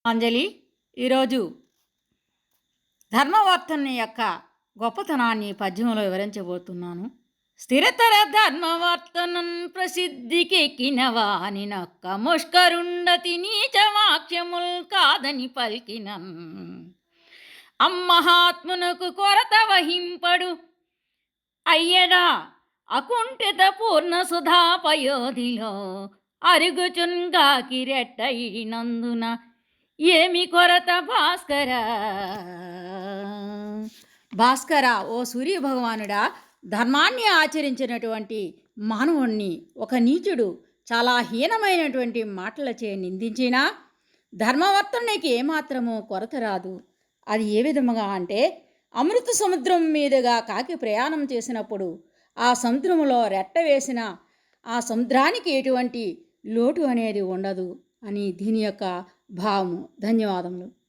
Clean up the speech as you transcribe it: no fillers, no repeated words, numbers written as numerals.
అంజలి ఈరోజు ధర్మవర్తన యొక్క గొప్పతనాన్ని పద్యంలో వివరించబోతున్నాను. స్థిరతర ధర్మవర్తనం ప్రసిద్ధికెక్కినవాని నొక్క ముష్కరుండతి నీచవాక్యముల్ కాదని పల్కినన్ అమ్మహాత్మునకు కొరత వహింపడు అయ్యడా అకుంఠిత పూర్ణ సుధాపయోధిలో అరుగుచున్గాకిరెట్టయినందున ఏమి కొరత భాస్కర ఓ సూర్య భగవానుడా, ధర్మాన్ని ఆచరించినటువంటి మానవుణ్ణి ఒక నీచుడు చాలా హీనమైనటువంటి మాటలచే నిందించినా ధర్మవర్తనకి ఏమాత్రమూ కొరత రాదు. అది ఏ విధముగా అంటే, అమృత సముద్రం మీదుగా కాకి ప్రయాణం చేసినప్పుడు ఆ సముద్రంలో రెట్ట వేసిన ఆ సముద్రానికి ఎటువంటి లోటు అనేది ఉండదు అని దీని యొక్క భావము. ధన్యవాదములు.